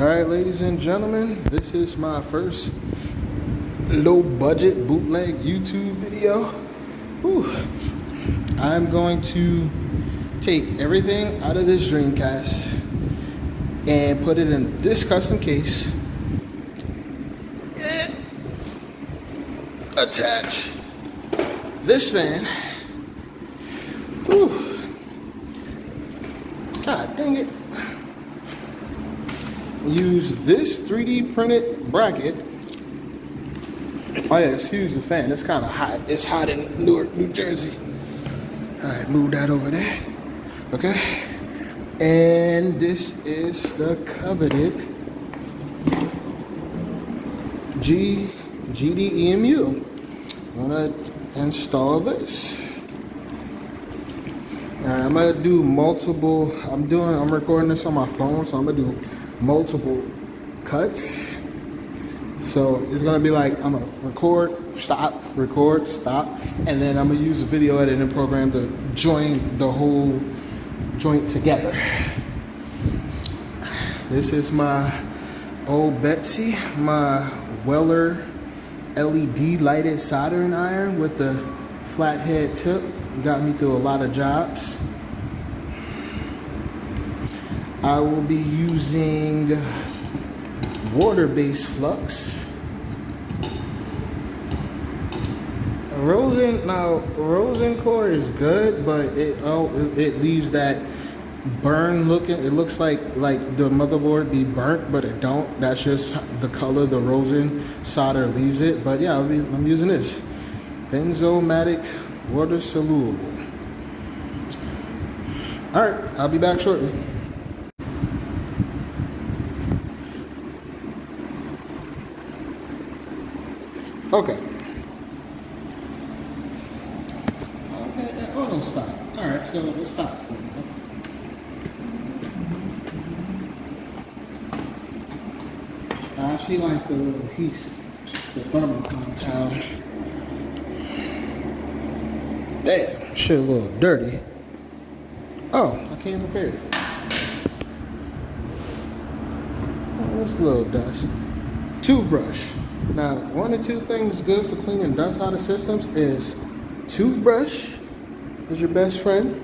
Alright, ladies and gentlemen, this is my first low budget bootleg YouTube video. Whew. I'm going to take everything out of this Dreamcast and put it in this custom case and attach this fan. Whew. God dang it. Use this 3D printed bracket. Oh yeah, excuse the fan, it's kind of hot. It's hot in Newark, New Jersey. Alright, move that over there. Okay. And this is the coveted GDEMU. I'm gonna install this. Alright, I'm gonna do multiple, I'm recording this on my phone, so I'm gonna do multiple cuts. So it's gonna be like, I'm gonna record, stop, and then I'm gonna use a video editing program to join the whole joint together. This is my old Betsy, my Weller LED lighted soldering iron with the flathead tip. Got me through a lot of jobs. I will be using water-based flux. Rosin core is good, but it leaves that burn looking. It looks like the motherboard be burnt, but it don't. That's just the color the rosin solder leaves it. But yeah, I'm using this Benzomatic water soluble. All right, I'll be back shortly. Okay. Oh, don't stop. All right, so let's stop for a minute. I actually like the little piece, the thermal compound. Damn, shit a little dirty. Oh, I came prepared. Oh, that's a little dust. Toothbrush. Now, one or two things good for cleaning dust out of systems is toothbrush is your best friend.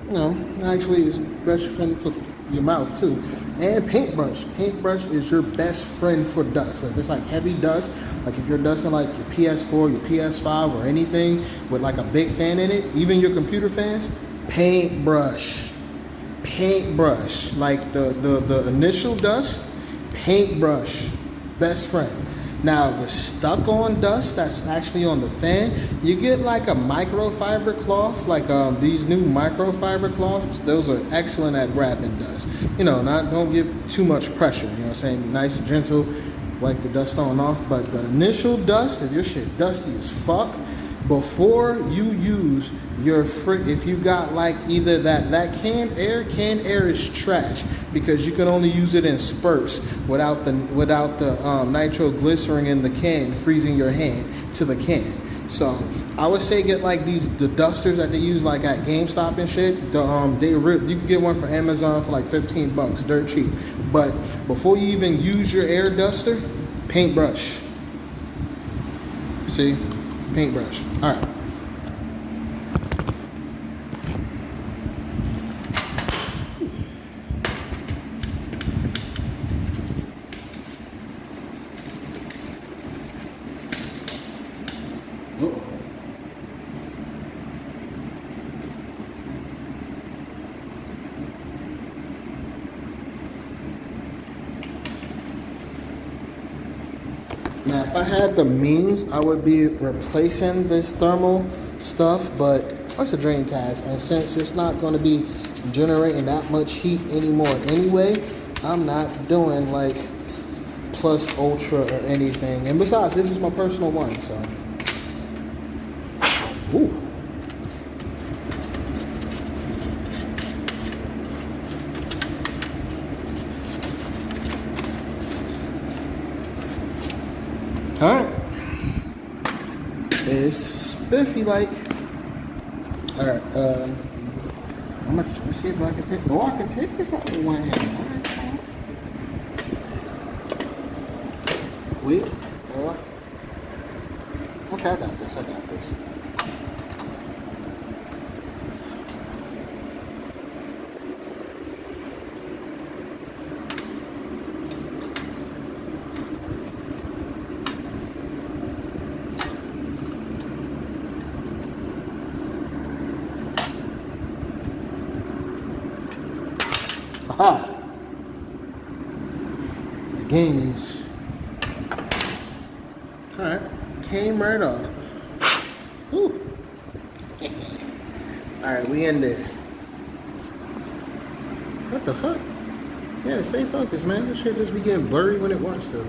No, actually it's best friend for your mouth too. And paintbrush. Paintbrush is your best friend for dust. So if it's like heavy dust, like if you're dusting like your PS4, your PS5 or anything with like a big fan in it, even your computer fans, paintbrush. Paintbrush. Like the initial dust, paintbrush. Best friend. Now the stuck on dust that's actually on the fan, you get like a microfiber cloth, like these new microfiber cloths. Those are excellent at wrapping dust. You know, don't give too much pressure. You know what I'm saying? Nice, gentle, wipe the dust on off. But the initial dust, if your shit dusty as fuck, before you use your if you got like either that canned air is trash because you can only use it in spurts without the nitroglycerin in the can freezing your hand to the can. So I would say get like the dusters that they use like at GameStop and shit. You can get one for Amazon for like $15, dirt cheap. But before you even use your air duster, paintbrush. See? Paintbrush. All right. Now, if I had the means, I would be replacing this thermal stuff, but it's a Dreamcast, and since it's not going to be generating that much heat anymore anyway, I'm not doing like Plus Ultra or anything. And besides, this is my personal one, so. Ooh. Alright. It's spiffy like. Alright, I'm gonna see if I can take. Oh, I can take this out with one hand. Weed? Okay, I got this. Aha! The gains. Alright, came right off. Whew. Alright, we in there. What the fuck? Yeah, stay focused, man. This shit just be getting blurry when it wants to.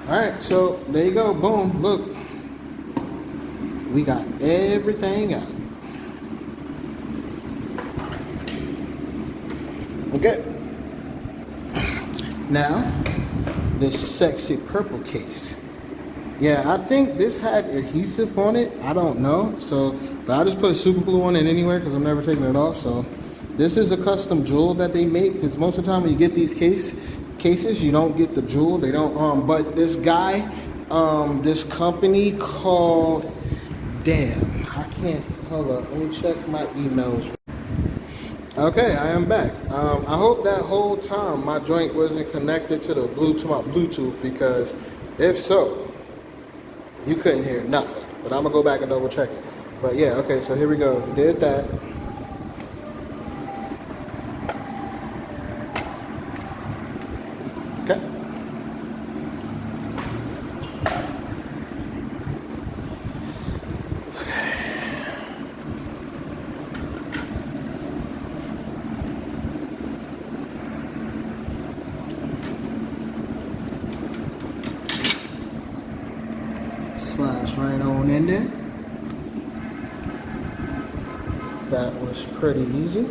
Alright, so there you go. Boom. Look. We got everything out. Okay. Now, this sexy purple case. Yeah, I think this had adhesive on it. I don't know. So, but I just put a super glue on it anyway because I'm never taking it off. So, this is a custom jewel that they make because most of the time when you get these cases, you don't get the jewel. They don't. But this guy, this company called, damn, I can't. Hold up. Let me check my emails. Okay, I am back. I hope that whole time my joint wasn't connected to my Bluetooth because if so, you couldn't hear nothing. But I'm gonna go back and double check it. But yeah, okay, so here we go. We did that. Okay. Slides right on in there. That was pretty easy.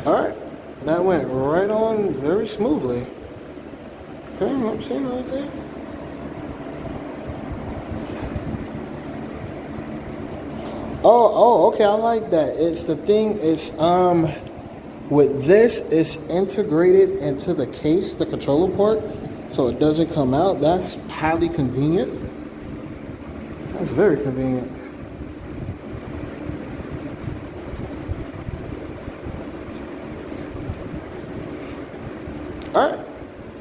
Alright, that went right on very smoothly. Okay, I'm seeing right there. Oh, okay, I like that. It's the thing, it's, with this, it's integrated into the case, the controller port, so it doesn't come out. That's highly convenient. That's very convenient. Alright,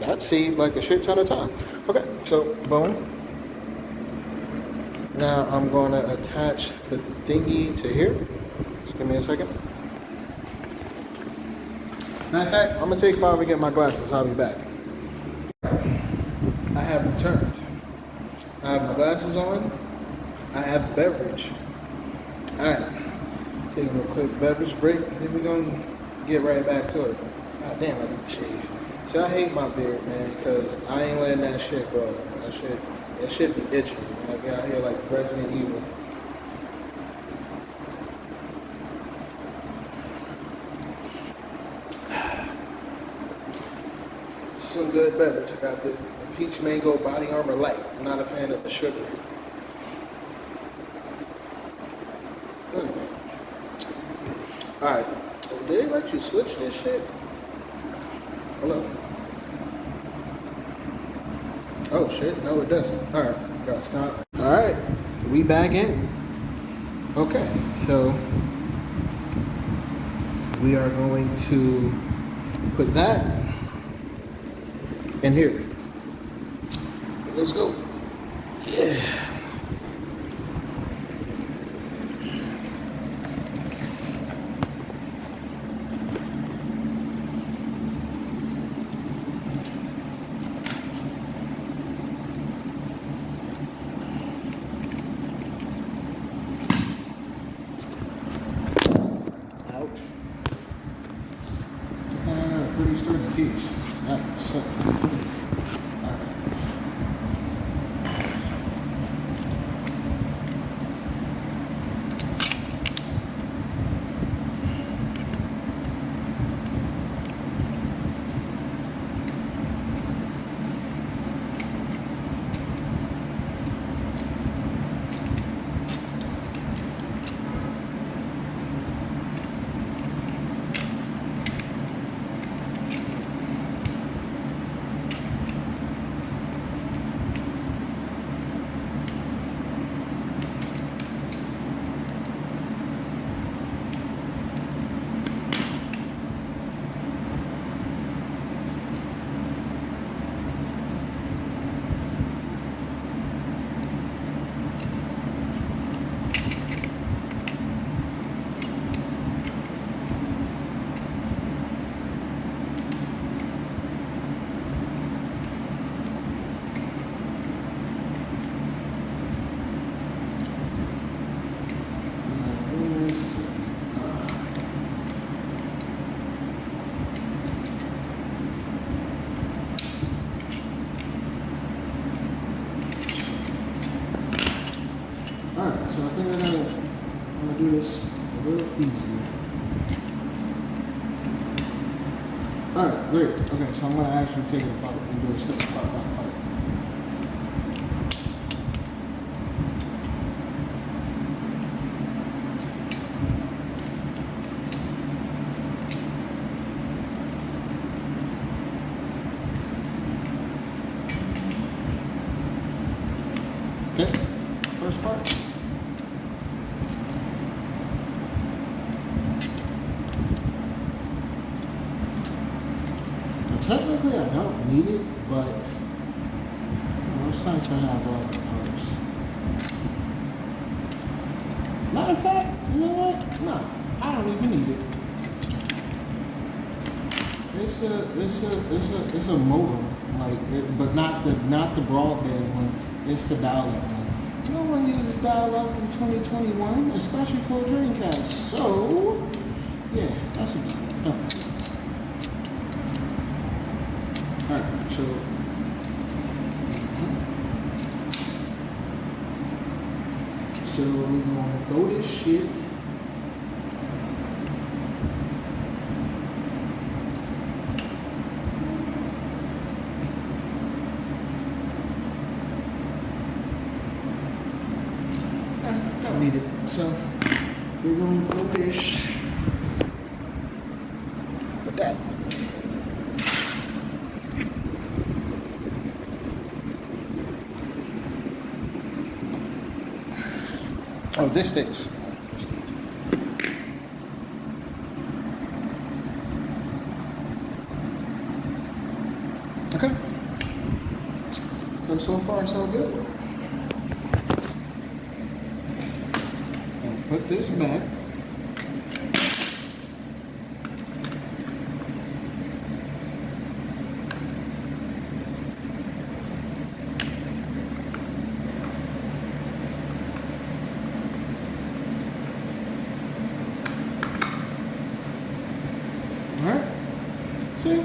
that saved like a shit ton of time. Okay, so boom. Now I'm going to attach the thingy to here. Just give me a second. Matter of fact, I'm going to take 5 and get my glasses. I'll be back. I have returned. I have my glasses on. I have beverage. Alright, taking a quick beverage break. Then we're going to get right back to it. God damn, I need to shave. See, I hate my beard, man, because I ain't letting that shit grow. That shit be itching. Man. I be out here like Resident Evil. Some good beverage. I got the Peach Mango Body Armor Light. I'm not a fan of the sugar. Alright. Did they let you switch this shit? Hello? Oh shit, no it doesn't. Alright, gotta stop. Alright, we back in. Okay, so we are going to put that in here. Let's go. Yeah. Alright, so I think I'm gonna do this a little easier. Alright, great. Okay, so I'm gonna actually take it apart and do a step part by part. Okay, first part. Technically, I don't need it, but it's nice to have all the parts. Matter of fact, you know what? No, I don't even need it. It's a modem, like, but not the broadband one. It's the dial-up one. No one uses dial-up in 2021, especially for a Dreamcast. So, yeah, that's a good one. Alright, so we're gonna throw this shit. Don't need it. So we're gonna throw this with that. Oh, this stays. Okay. So far, so good. I'll put this back. Alright. See?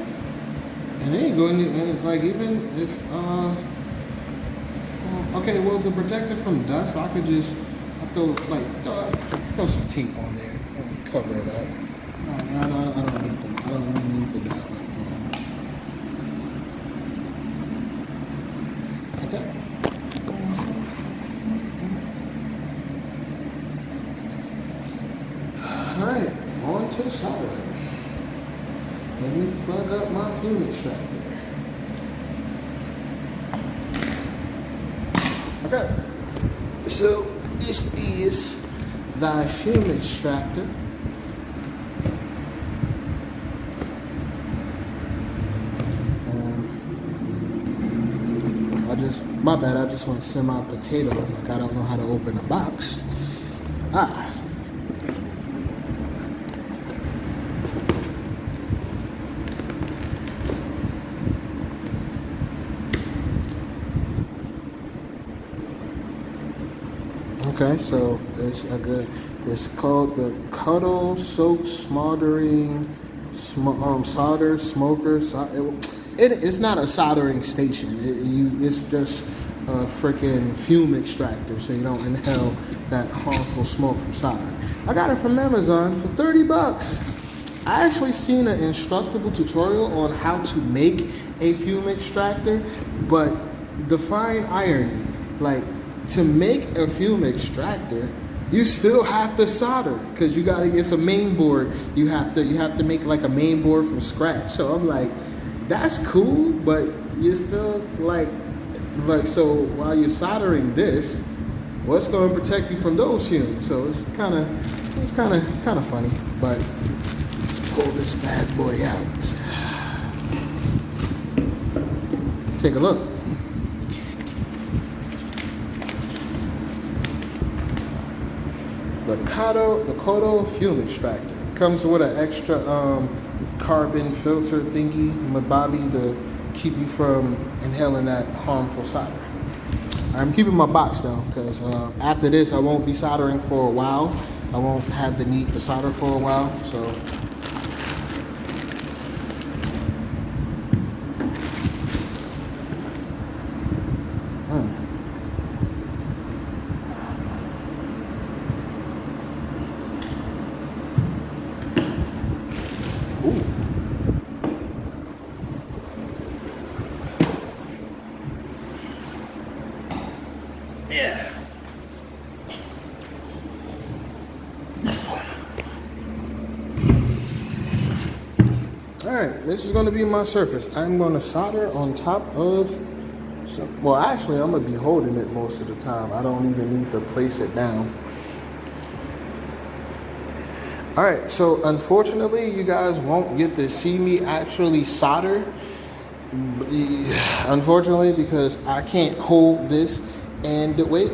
And it ain't going to, like, even if, okay, well, to protect it from dust, I could just throw some tape on there and cover it up. No, I don't need them. I don't really need the dial. Okay. Alright, on to the soldering. Let me plug up my fume extractor. Okay, so this is the fume extractor. My bad, I just went semi-potato, like I don't know how to open a box. Okay, so it's called the Cuddle Soak Smoldering Solder Smoker. It's not a soldering station. It's just a freaking fume extractor, so you don't inhale that harmful smoke from soldering. I got it from Amazon for $30. I actually seen an instructable tutorial on how to make a fume extractor, but define irony, like, to make a fume extractor, you still have to solder because you gotta get some main board. You have to make like a main board from scratch. So I'm like, that's cool, but you're still like so while you're soldering this, what's going to protect you from those fumes? So it's kind of funny. But let's pull this bad boy out. Take a look. The Kodo fume extractor comes with an extra carbon filter thingy, Mababi, to keep you from inhaling that harmful solder. I'm keeping my box though, because after this I won't be soldering for a while. I won't have the need to solder for a while, so. Yeah. Alright, this is going to be my surface. I'm going to solder on top of some, well, actually, I'm going to be holding it most of the time. I don't even need to place it down. Alright, so unfortunately, you guys won't get to see me actually solder. Unfortunately, because I can't hold this and wait.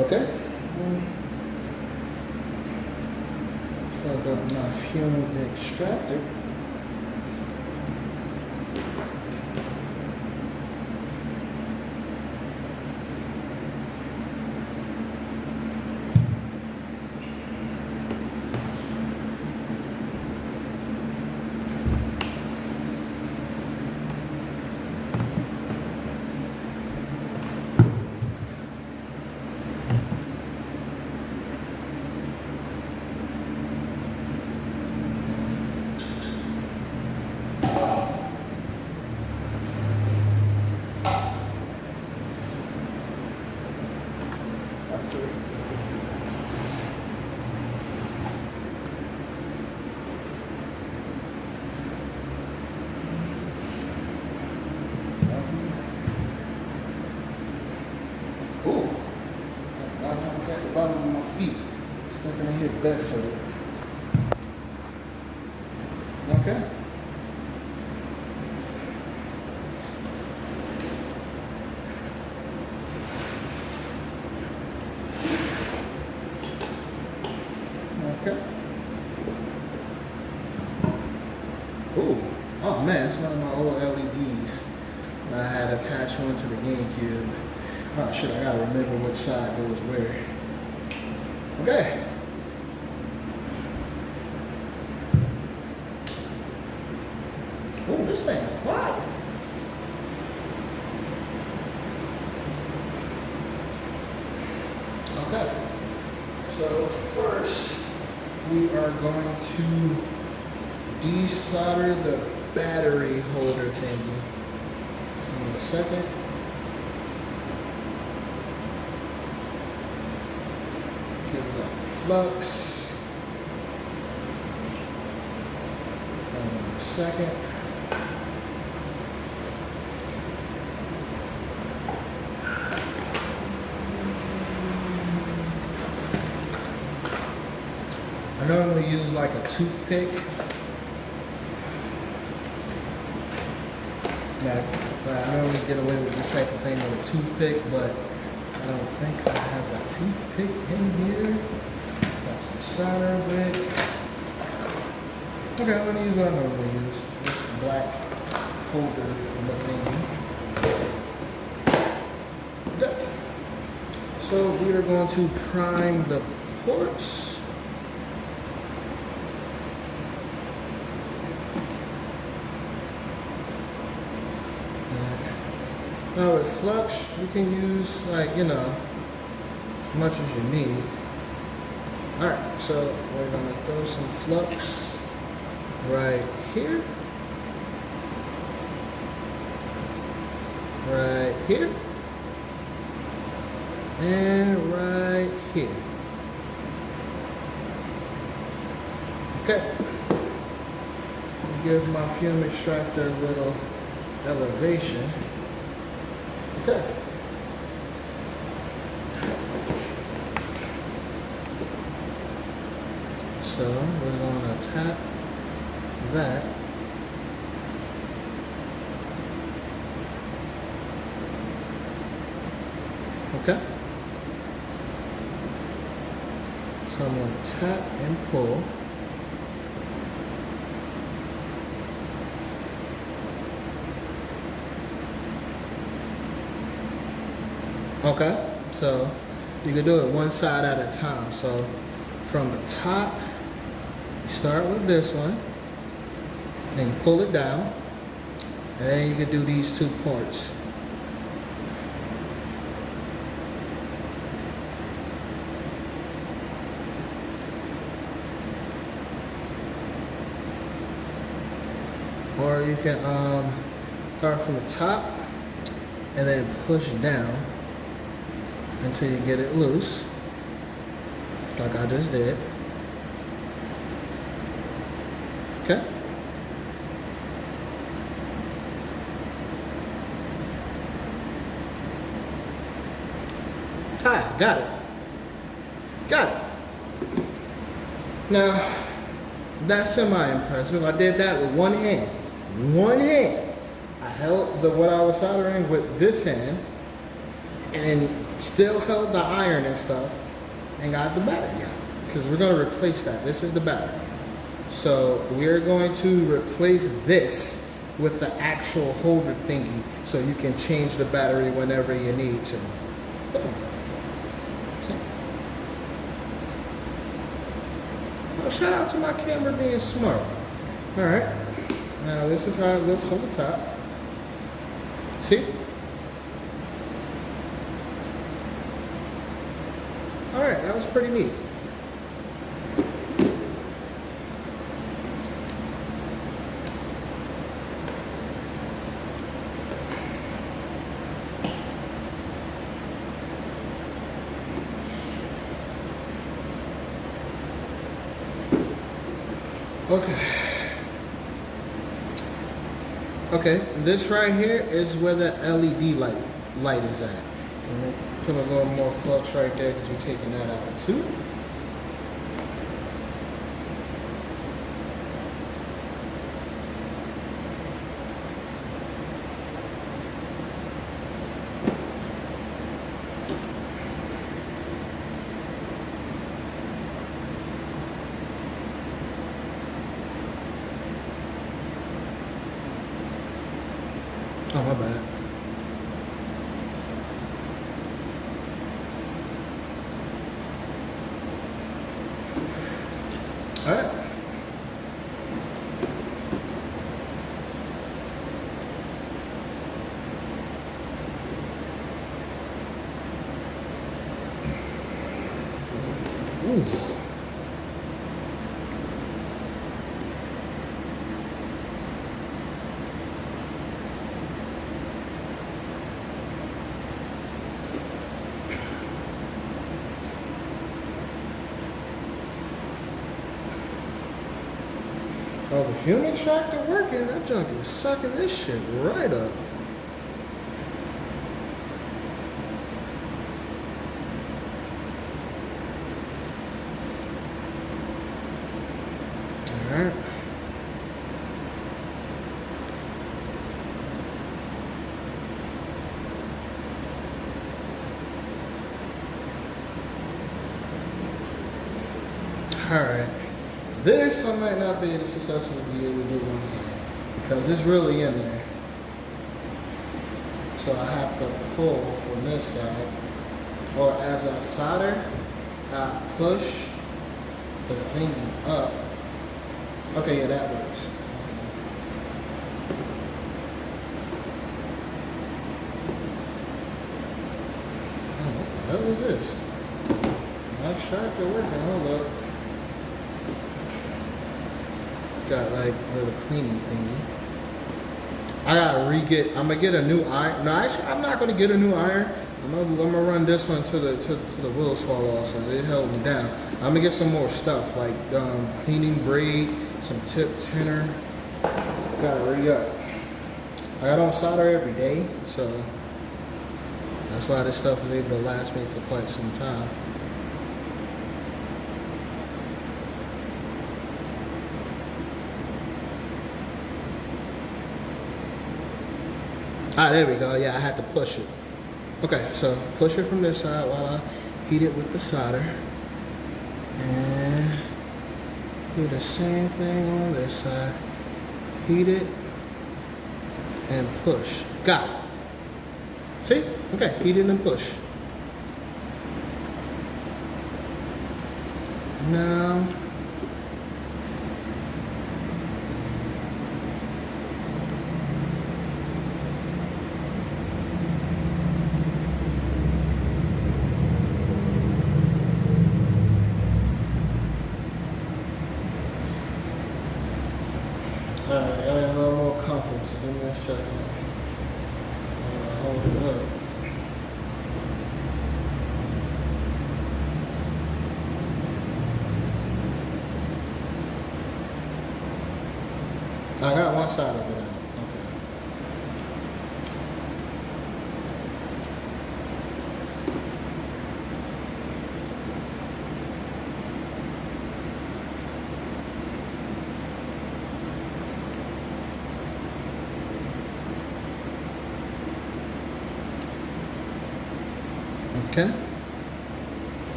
Okay. So I got my fume extractor. Ooh, I got the bottom of my feet. Stepping in here barefooted. Okay. Okay. Ooh. Oh man, it's one of my old LEDs that I had attached one to the GameCube. Oh shit, I gotta remember which side goes where. Okay. Oh, this thing quiet. Okay. So first, we are going to desolder the battery holder thingy. Give me a second. Give it up the flux. Give me a second. I normally use like a toothpick. I normally get away with this type of thing with a toothpick, but I don't think I have a toothpick in here. Got some solder wick. Okay, I'm gonna use what I normally use. This black holder thingy. Okay. So we are going to prime the ports. Now with flux, you can use like, as much as you need. Alright, so we're gonna throw some flux right here. Right here. And right here. Okay. Give my fume extractor a little elevation. Okay. So we're going to tap that. Okay. So I'm going to tap and pull. Okay, so you can do it one side at a time. So from the top, you start with this one, and you pull it down, and then you can do these two parts. you can start from the top and then push down until you get it loose, like I just did. Okay. Hi, got it. Got it. Now, that's semi-impressive. I did that with one hand. One hand. I held what I was soldering with this hand and still held the iron and stuff and got the battery out. Because we're going to replace that. This is the battery. So we're going to replace this with the actual holder thingy so you can change the battery whenever you need to. Boom. Well, shout out to my camera being smart. All right. Now this is how it looks on the top. See? All right, that was pretty neat. Okay, this right here is where the LED light is at. And put a little more flux right there because we're taking that out too. Oh, my bad. All right. Ooh. Oh, the fume extractor working. That junk is sucking this shit right up. All right. All right. This I might not be able to successfully be able to do one hand because it's really in there. So I have to pull from this side, or as I solder, I push the thingy up. Okay, yeah, that works. Okay. Oh, what the hell is this? My extractor working, hold up. Got like a little cleaning thingy. I gotta I'm gonna get a new iron. No, actually, I'm not gonna get a new iron. I'm gonna run this one till the wheels fall off because it held me down. I'm gonna get some more stuff like cleaning braid, some tip tinner. Gotta hurry up. I don't solder every day, so that's why this stuff is able to last me for quite some time. Ah, there we go. Yeah, I had to push it. Okay, so push it from this side while I heat it with the solder. And do the same thing on this side. Heat it and push. Got it. See? Okay, heat it and push. Now, a little more comfortable. second. I'm gonna hold it up. I got one side of it out. Okay.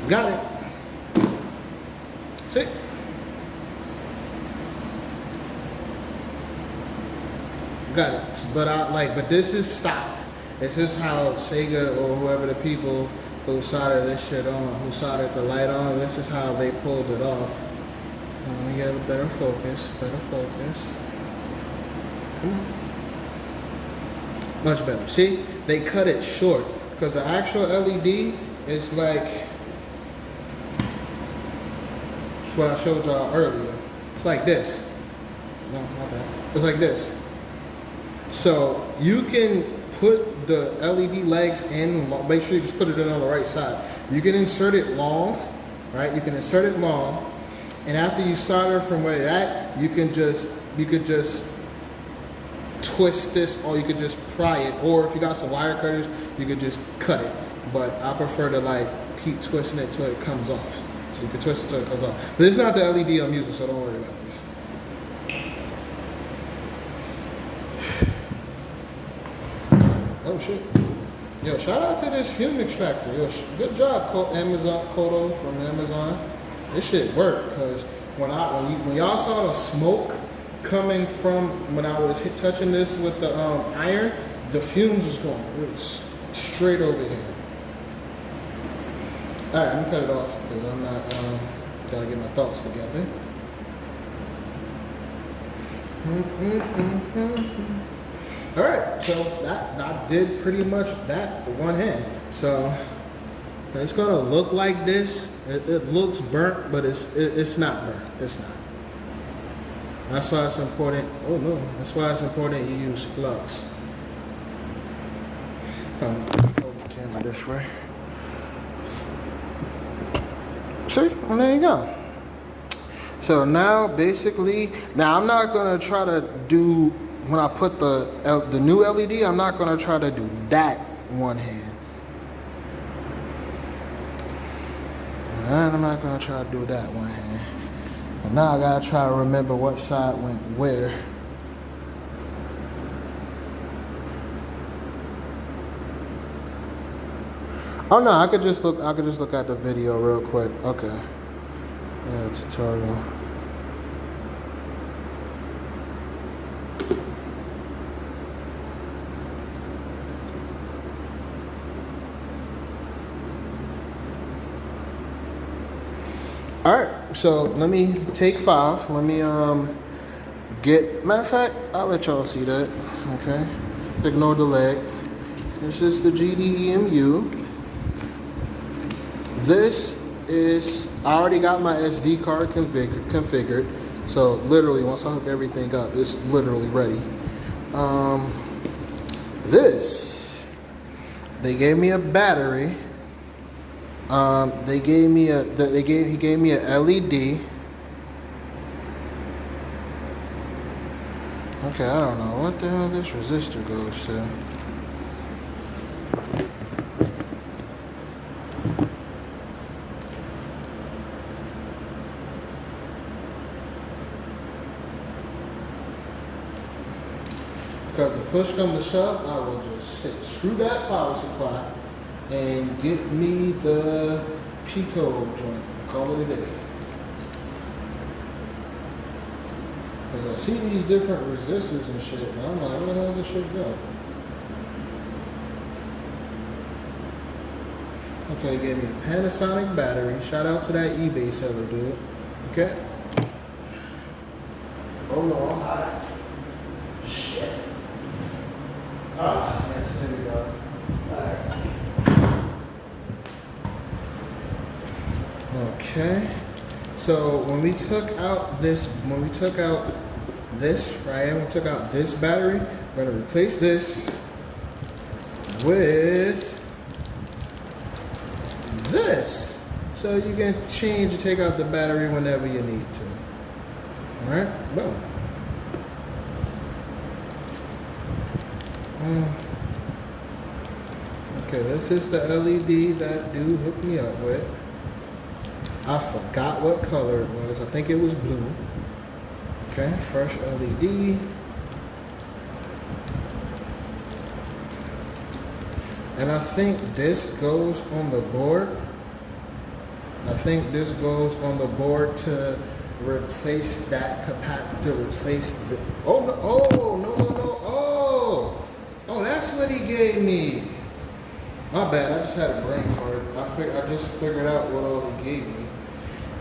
Got it. See? Got it. But this is stock. This is how Sega or whoever the people who soldered this shit on, who soldered the light on, this is how they pulled it off. Let me get a better focus. Better focus. Come on. Much better. See? They cut it short. Because the actual LED is like, it's what I showed y'all earlier. It's like this. No, not that. It's like this. So you can put the LED legs in, make sure you just put it in on the right side. You can insert it long, right? You can insert it long. And after you solder from where you're at, you could just twist this, or you could just pry it. Or if you got some wire cutters, you could just cut it. But I prefer to like keep twisting it till it comes off. So you can twist it till it comes off. But it's not the LED I'm using, so don't worry about this. Oh shit. Yo, shout out to this fume extractor. Yo, good job, Amazon Kodo from Amazon. This shit worked, because when y'all saw the smoke coming from when I was touching this with the iron, the fumes was going, it was straight over here. All right, I'm gonna cut it off because I'm not gotta get my thoughts together. All right, so that did pretty much that with one hand. So it's gonna look like this. It looks burnt, but it's not burnt. It's not. That's why it's important. Oh no, that's why it's important you use flux. Hold the camera this way. See, well, there you go. So now, basically, I'm not gonna try to do, when I put the new LED, I'm not gonna try to do that one hand. And I'm not gonna try to do that one hand. But now I gotta try to remember what side went where. Oh no, I could just look at the video real quick. Okay. Yeah, tutorial. All right, so let me take 5. Let me matter of fact, I'll let y'all see that. Okay, ignore the leg. This is the GDEMU. This is, I already got my SD card configured. So literally, once I hook everything up, it's literally ready. They gave me a battery. He gave me a LED. Okay, I don't know what the hell this resistor goes to. Because if push comes to shove, I will just screw that power supply and get me the Pico joint. Call it a day. Because I see these different resistors and shit, and I'm like, where the hell does this shit go? Okay, gave me a Panasonic battery. Shout out to that eBay seller, dude. Okay. Oh no, I'm hot. Shit. Ah, yes, there we go. Alright. Okay. So when we took out this right here, we took out this battery, we're gonna replace this with this. So you can change and take out the battery whenever you need to. Alright, boom. Okay, this is the LED that dude hooked me up with. I forgot what color it was. I think it was blue. Okay, fresh LED. And I think this goes on the board. I think this goes on the board to replace that Oh, that's what he gave me. My bad, I just had a brain fart. I just figured out what all he gave me.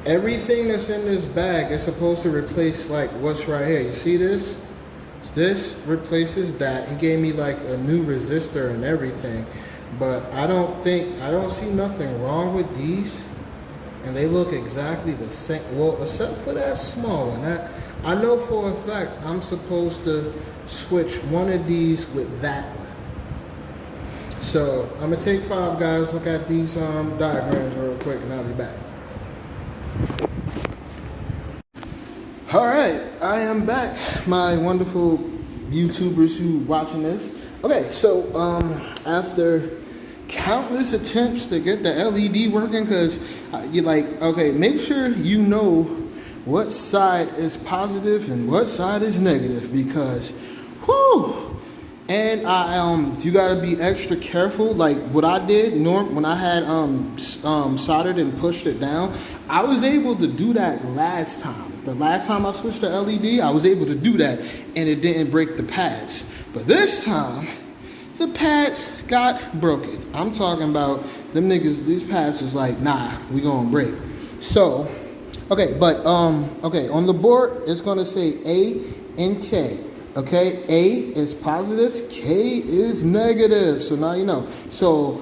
Everything that's in this bag is supposed to replace like what's right here. You see this? This replaces that. He gave me like a new resistor and everything. But I don't see nothing wrong with these. And they look exactly the same. Well, except for that small one. I know for a fact I'm supposed to switch one of these with that one. So I'm gonna take 5 guys, look at these diagrams real quick, and I'll be back. All right, I am back, my wonderful YouTubers who watching this. Okay, so after countless attempts to get the LED working, because you're like, okay, make sure you know what side is positive and what side is negative, because whew. And you gotta be extra careful. Like what I did, when I had soldered and pushed it down, I was able to do that last time. The last time I switched to LED, I was able to do that, and it didn't break the pads. But this time, the pads got broken. I'm talking about them niggas. These pads is like, nah, we gonna break. So, okay, but okay, on the board it's gonna say A and K. Okay, A is positive, K is negative. So now you know. So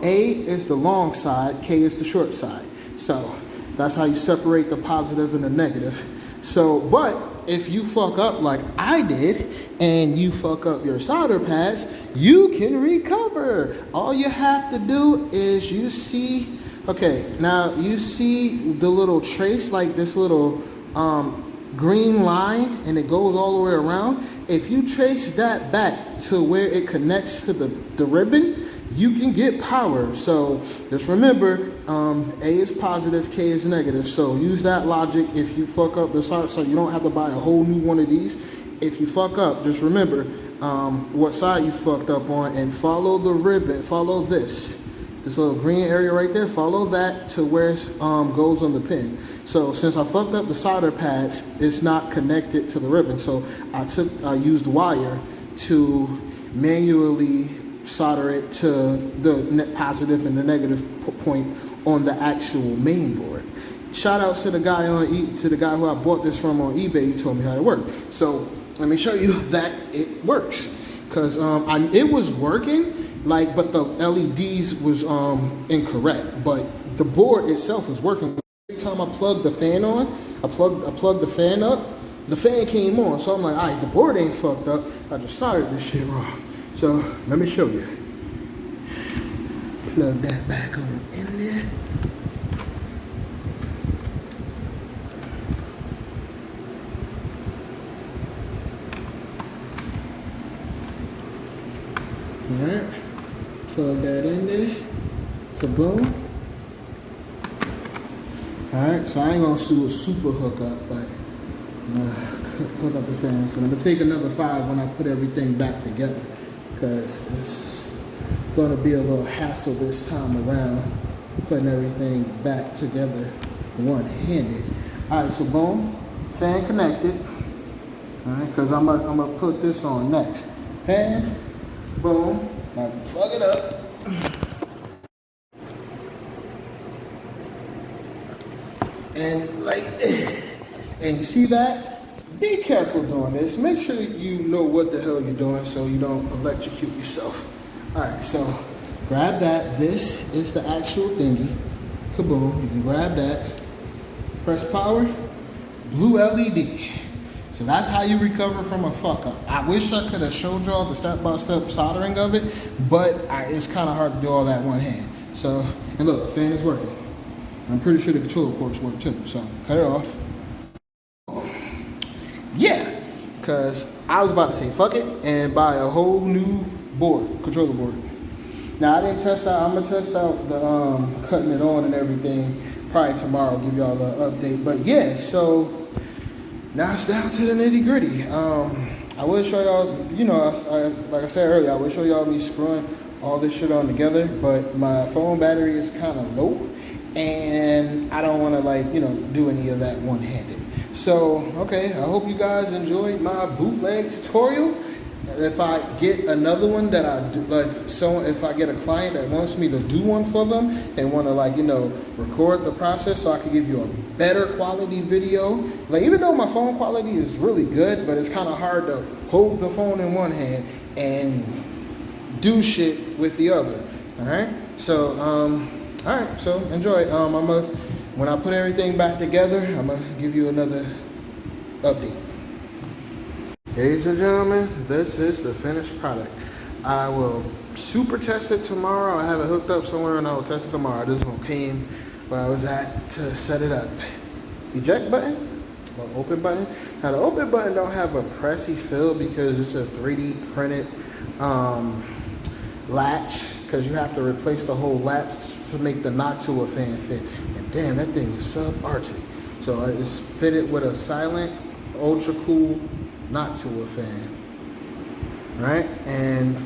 A is the long side, K is the short side. So that's how you separate the positive and the negative. So, but if you fuck up like I did and you fuck up your solder pads, you can recover. All you have to do is you see, okay, now you see the little trace, like this little green line, and it goes all the way around. If you trace that back to where it connects to the ribbon, you can get power. So just remember, A is positive, K is negative. So use that logic if you fuck up the side, so you don't have to buy a whole new one of these. If you fuck up, just remember what side you fucked up on, and follow the ribbon, follow this little green area right there, follow that to where it goes on the pin. So since I fucked up the solder pads, it's not connected to the ribbon. So I used wire to manually solder it to the net positive and the negative point on the actual main board. Shout out to the guy who I bought this from on eBay. He told me how it worked. So let me show you that it works, because it was working, like, but the LEDs was incorrect, but the board itself was working. Every time I plugged the fan on, I plugged the fan up, the fan came on. So I'm like, all right, the board ain't fucked up. I just soldered this shit wrong. So let me show you. Plug that back on in there. Alright, plug that in there. Kaboom. Alright, so I ain't gonna do a super hookup, but hook up the fans. And I'm gonna take another 5 when I put everything back together, because it's gonna be a little hassle this time around putting everything back together one-handed. Alright, so boom, fan connected. Alright, because I'm gonna put this on next. Fan, boom, now plug it up. And like, and you see that? Be careful doing this. Make sure you know what the hell you're doing so you don't electrocute yourself. All right, so grab that. This is the actual thingy. Kaboom, you can grab that. Press power, blue LED. So that's how you recover from a fuck up. I wish I could have showed y'all the step-by-step soldering of it, but it's kind of hard to do all that one hand. So, and look, the fan is working. I'm pretty sure the controller ports work too. So, cut it off. Yeah, because I was about to say fuck it and buy a whole new board, controller board. Now, I didn't test out, I'm going to test out the cutting it on and everything probably tomorrow, give y'all the update. But yeah, so now it's down to the nitty gritty. I will show y'all, you know, like I said earlier, I will show y'all me screwing all this shit on together, but my phone battery is kind of low and I don't want to, like, you know, do any of that one-handed. So, okay, I hope you guys enjoyed my bootleg tutorial. If I get another one that I do, like, so if I get a client that wants me to do one for them and want to, like, you know, record the process so I can give you a better quality video. Like, even though my phone quality is really good, but it's kind of hard to hold the phone in one hand and do shit with the other. All right. So, all right. So enjoy. When I put everything back together, I'm gonna give you another update. Ladies and gentlemen, this is the finished product. I will super test it tomorrow. I have it hooked up somewhere and I will test it tomorrow. This one came where I was at to set it up. Eject button, or open button. Now the open button don't have a pressy feel because it's a 3D printed latch, because you have to replace the whole latch to make the Noctua fan fit. And damn, that thing is sub-arty. So it's fitted with a silent, ultra cool Noctua fan, right? And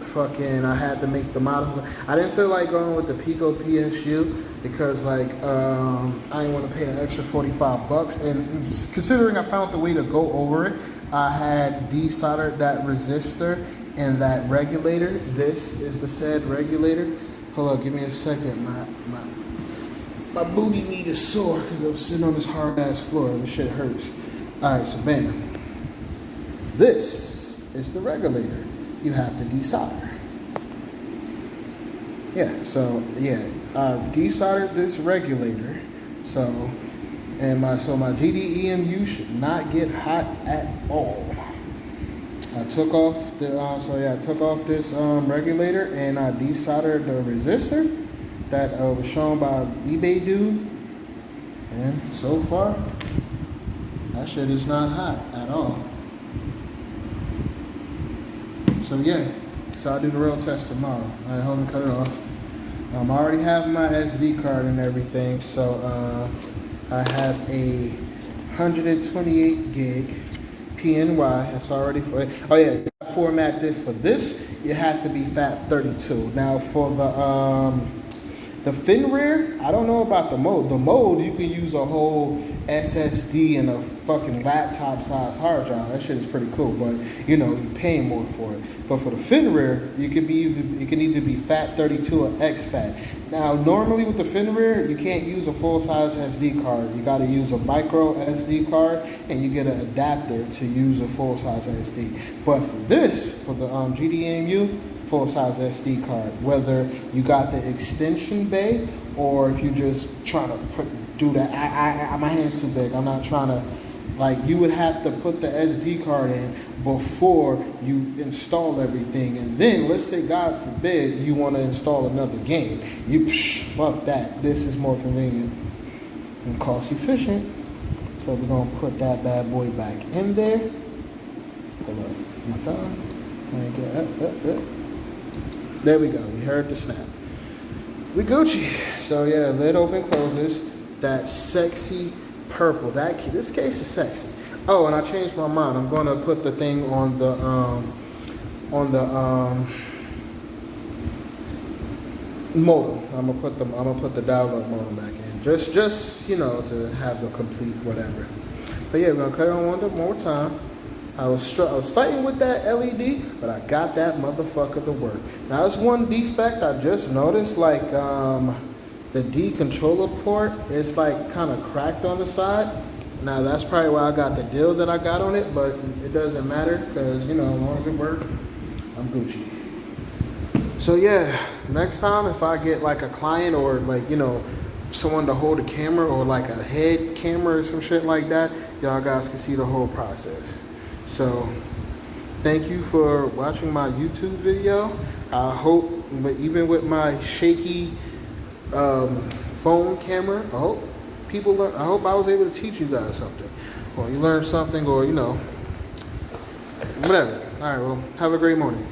fucking, I had to make the model. I didn't feel like going with the Pico PSU because, like, I didn't want to pay an extra $45. And considering I found the way to go over it, I had desoldered that resistor and that regulator. This is the said regulator. Hold on, give me a second. My booty meat is sore because I was sitting on this hard ass floor. This shit hurts. All right, so bam. This is the regulator you have to desolder. Yeah, so yeah, I desoldered this regulator. So my GDEMU should not get hot at all. I took off this regulator and I desoldered the resistor that was shown by eBay dude. And so far, that shit is not hot at all. So yeah, so I'll do the real test tomorrow. All right, hold on, cut it off. I already have my SD card and everything, so I have a 128 gig PNY. That's already for it. Oh yeah, format this for this. It has to be FAT32. Now for the fin rear, I don't know about the mode. The mode, you can use a whole SSD and a fucking laptop size hard drive. That shit is pretty cool, but you know, you're paying more for it. But for the fin rear, it can either be FAT32 or exFAT. Now, normally with the fin rear, you can't use a full-size SD card. You got to use a micro SD card, and you get an adapter to use a full-size SD. But for this, for the GDEMU, full-size SD card, whether you got the extension bay or if you just trying to do that. My hand's too big. I'm not trying to, like, you would have to put the SD card in before you install everything. And then, let's say, God forbid, you want to install another game. Fuck that. This is more convenient and cost efficient. So we're going to put that bad boy back in there. Hold up. My thumb. There we go. We heard the snap. We Gucci. So yeah, lid open closes. That sexy purple. This case is sexy. Oh, and I changed my mind. I'm gonna put the thing on the modem. I'm gonna put the dial-up modem back in. Just you know, to have the complete whatever. But yeah, we're gonna cut it on one more time. I was fighting with that LED, but I got that motherfucker to work. Now, there's one defect I just noticed, like the D controller port is like kind of cracked on the side. Now, that's probably why I got the deal that I got on it, but it doesn't matter because, you know, as long as it works, I'm Gucci. So yeah, next time if I get like a client or like, you know, someone to hold a camera or like a head camera or some shit like that, y'all guys can see the whole process. So thank you for watching my YouTube video. I hope, even with my shaky phone camera, I hope people learn. I hope I was able to teach you guys something, or you learned something, or whatever. All right, well, have a great morning.